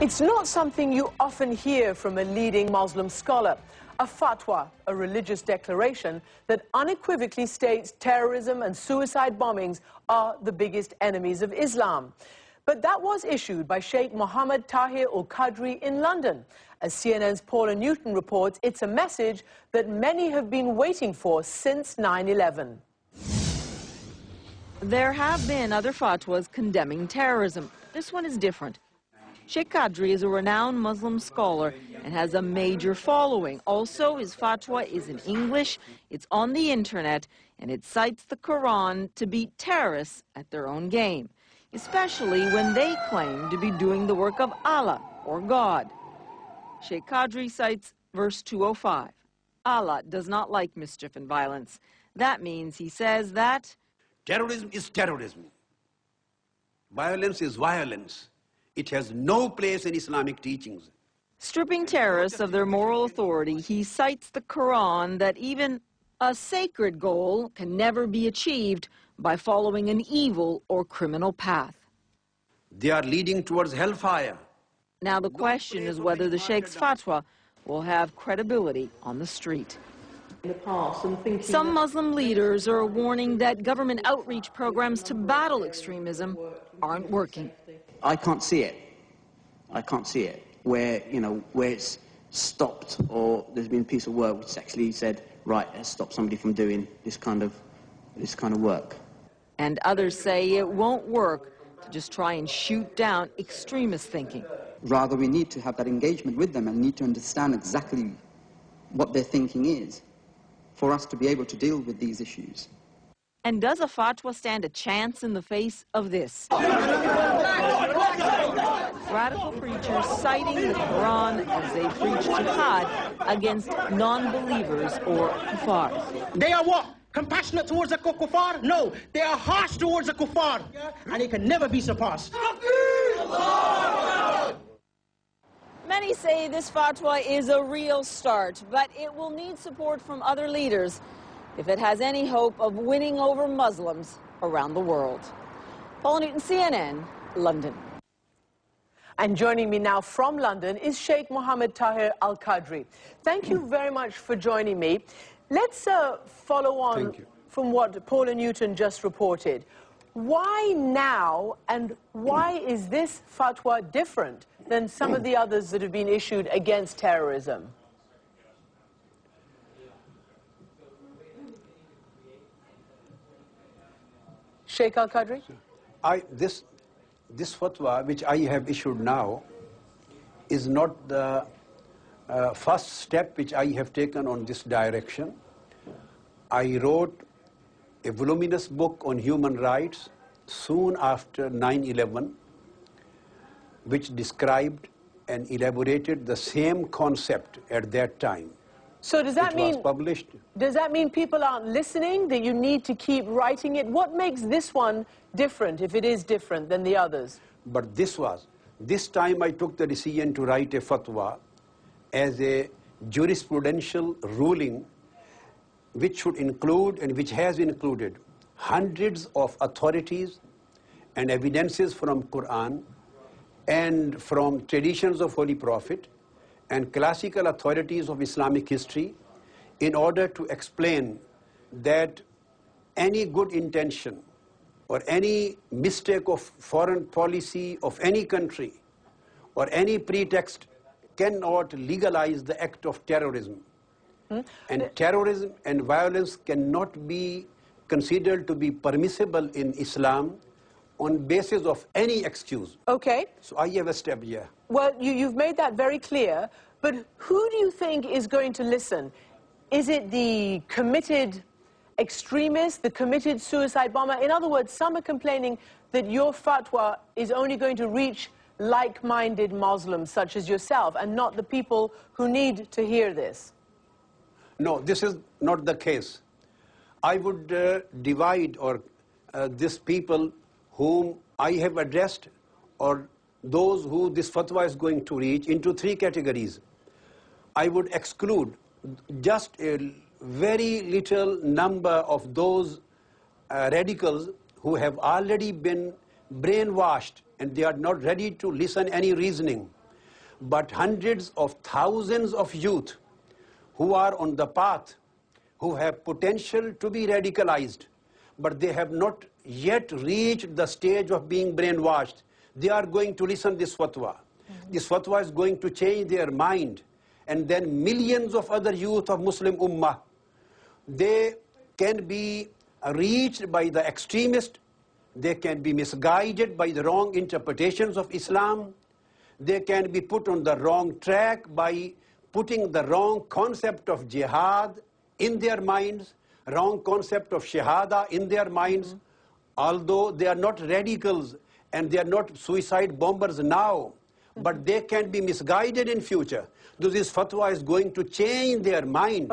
It's not something you often hear from a leading Muslim scholar. A fatwa, a religious declaration that unequivocally states terrorism and suicide bombings are the biggest enemies of Islam. But that was issued by Sheikh Mohammed TAHIR QADRI in London. As CNN's Paula Newton reports, it's a message that many have been waiting for since 9/11. There have been other fatwas condemning terrorism. This one is different. Sheikh QADRI is a renowned Muslim scholar and has a major following. Also, his fatwa is in English, it's on the internet, and it cites the Quran to beat terrorists at their own game, especially when they claim to be doing the work of Allah or God. Sheikh QADRI cites verse 205. Allah does not like mischief and violence. That means, he says, that terrorism is terrorism. Violence is violence. It has no place in Islamic teachings. Stripping terrorists of their moral authority, he cites the Quran that even a sacred goal can never be achieved by following an evil or criminal path. They are leading towards hellfire. Now the question is whether the Sheikh's fatwa will have credibility on the street. Some Muslim leaders are warning that government outreach programs to battle extremism aren't working. I can't see it. I can't see it where it's stopped, or there's been a piece of work which actually said, right, let's stop somebody from doing this kind of work. And others say it won't work to just try and shoot down extremist thinking. Rather, we need to have that engagement with them and need to understand exactly what their thinking is for us to be able to deal with these issues. And does a fatwa stand a chance in the face of this? Radical preachers citing the Quran as they preach jihad against non-believers or kuffar. They are what? Compassionate towards the kuffar? No, they are harsh towards the kuffar, and it can never be surpassed. Many say this fatwa is a real start, but it will need support from other leaders if it has any hope of winning over Muslims around the world. Paula Newton, CNN, London. And joining me now from London is Sheikh Mohammed TAHIR QADRI. Thank you very much for joining me. Let's follow on from what Paula Newton just reported. Why now, and why is this fatwa different than some of the others that have been issued against terrorism? Sheikh QADRI? This fatwa, which I have issued now, is not the first step which I have taken on this direction. I wrote a voluminous book on human rights soon after 9/11, which described and elaborated the same concept at that time. So does that mean, was published. Does that mean people aren't listening, that you need to keep writing it? What makes this one different, if it is different than the others? But this time I took the decision to write a fatwa as a jurisprudential ruling which should include, and which has included, hundreds of authorities and evidences from Quran and from traditions of Holy Prophet and classical authorities of Islamic history, in order to explain that any good intention or any mistake of foreign policy of any country or any pretext cannot legalize the act of terrorism. And terrorism and violence cannot be considered to be permissible in Islam on basis of any excuse. Okay. So I have a step here. Well, you've made that very clear, but who do you think is going to listen? Is it the committed extremist, the committed suicide bomber? In other words, some are complaining that your fatwa is only going to reach like-minded Muslims such as yourself and not the people who need to hear this. No, this is not the case. I would divide these people whom I have addressed, or those who this fatwa is going to reach, into three categories. I would exclude just a very little number of those radicals who have already been brainwashed and they are not ready to listen any reasoning. but hundreds of thousands of youth who are on the path, who have potential to be radicalized, but they have not yet reached the stage of being brainwashed. They are going to listen to this fatwa. This fatwa is going to change their mind. And then millions of other youth of Muslim Ummah, they can be reached by the extremist, they can be misguided by the wrong interpretations of Islam, they can be put on the wrong track by putting the wrong concept of jihad in their minds, wrong concept of shahada in their minds. Although they are not radicals and they are not suicide bombers now, but they can be misguided in future. So this fatwa is going to change their mind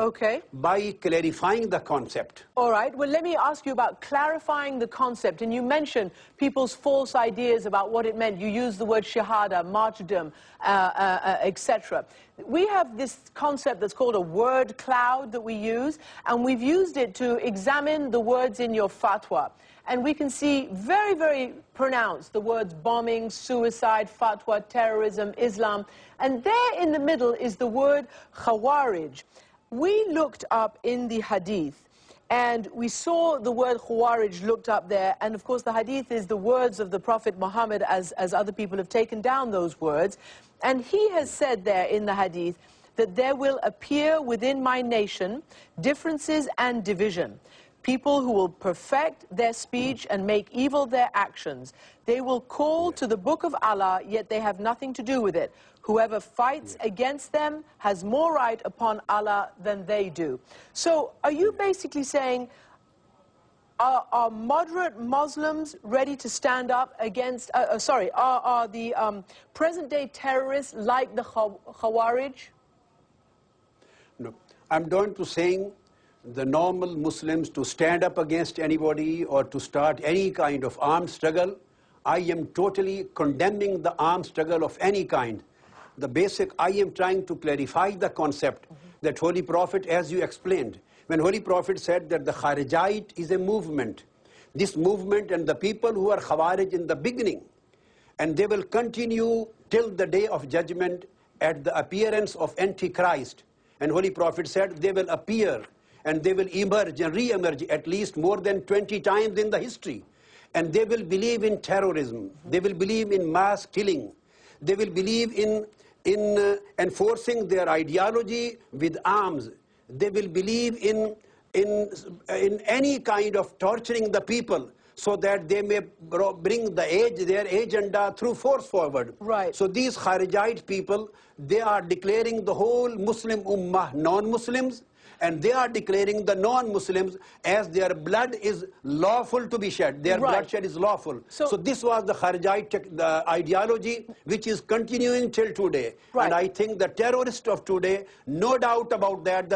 by clarifying the concept. All right. Well, let me ask you about clarifying the concept. And you mentioned people's false ideas about what it meant. You used the word shahada, martyrdom, etc. We have this concept that's called a word cloud that we use, and we've used it to examine the words in your fatwa. And we can see very, very pronounced the words bombing, suicide, fatwa, terrorism, Islam. And there in the middle is the word khawarij. We looked up in the hadith, and we saw the word khawarij looked up there. And of course, the hadith is the words of the Prophet Muhammad, as other people have taken down those words. And he has said there in the hadith that there will appear within my nation differences and division. People who will perfect their speech and make evil their actions. They will call to the book of Allah, yet they have nothing to do with it. Whoever fights against them has more right upon Allah than they do. So are you basically saying, are moderate Muslims ready to stand up against, are the present-day terrorists like the Khawarij? No, I'm not to saying the normal Muslims to stand up against anybody or to start any kind of armed struggle. I am totally condemning the armed struggle of any kind. The basic, I am trying to clarify the concept that Holy Prophet, as you explained, when Holy Prophet said that the Kharijite is a movement, this movement and the people who are Khawarij in the beginning, and they will continue till the day of judgment at the appearance of Antichrist. And Holy Prophet said they will appear and they will emerge and re-emerge at least more than 20 times in the history. And they will believe in terrorism. They will believe in mass killing. They will believe in enforcing their ideology with arms. They will believe in any kind of torturing the people so that they may bring their agenda through force forward. Right. So these Kharijite people, they are declaring the whole Muslim Ummah non-Muslims, and they are declaring the non-Muslims as their blood is lawful to be shed. Their bloodshed is lawful. So this was the Kharijite ideology, which is continuing till today. And I think the terrorists of today, no doubt about that,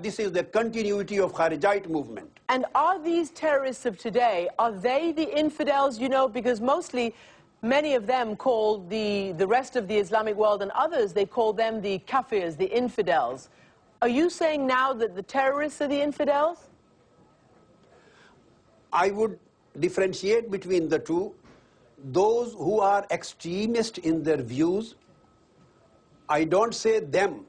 this is the continuity of Kharijite movement. And are these terrorists of today, are they the infidels, you know, because mostly many of them call the rest of the Islamic world and others, they call them the kafirs, the infidels. Are you saying now that the terrorists are the infidels? I would differentiate between the two. Those who are extremist in their views, I don't say them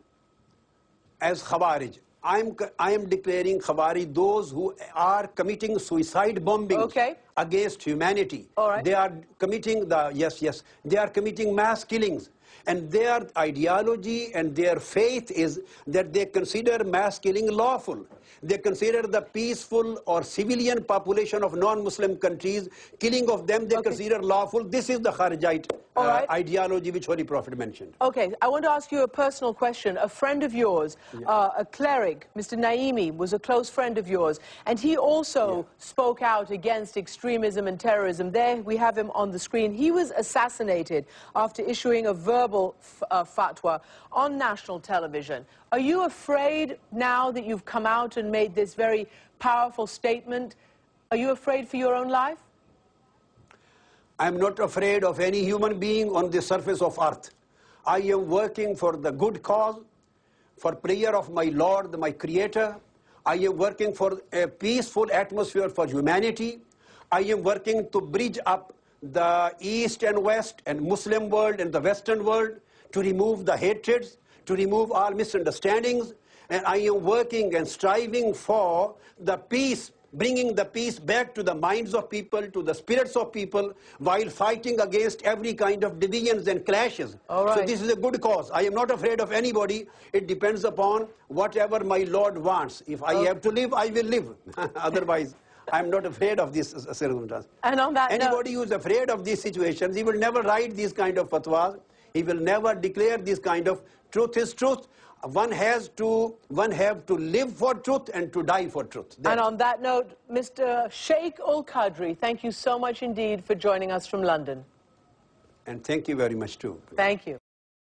as Khawarij. I am declaring Khawarij those who are committing suicide bombings against humanity. They are committing they are committing mass killings. And their ideology and their faith is that they consider mass killing lawful. They consider the peaceful or civilian population of non-Muslim countries, killing of them they consider lawful. This is the Kharijite ideology which Holy Prophet mentioned. Okay, I want to ask you a personal question. A friend of yours, a cleric, Mr. Naimi, was a close friend of yours, and he also spoke out against extremism and terrorism. There we have him on the screen. He was assassinated after issuing a verbal fatwa on national television. Are you afraid now that you've come out and made this very powerful statement? Are you afraid for your own life? I'm not afraid of any human being on the surface of earth. I am working for the good cause, for prayer of my Lord, my Creator. I am working for a peaceful atmosphere for humanity. I am working to bridge up the East and West and Muslim world and the Western world to remove the hatreds, to remove all misunderstandings, and I am working and striving for the peace, bringing the peace back to the minds of people, to the spirits of people, while fighting against every kind of divisions and clashes. All right. So this is a good cause. I am not afraid of anybody. It depends upon whatever my Lord wants. If I have to live, I will live. Otherwise, I'm not afraid of this circumstance. And on that Anybody who is afraid of these situations, he will never write these kind of fatwas. He will never declare this kind of truth is truth. One have to live for truth and to die for truth. And on that note, Mr. Sheikh Al-Qadri, thank you so much indeed for joining us from London. And thank you very much too. Thank you.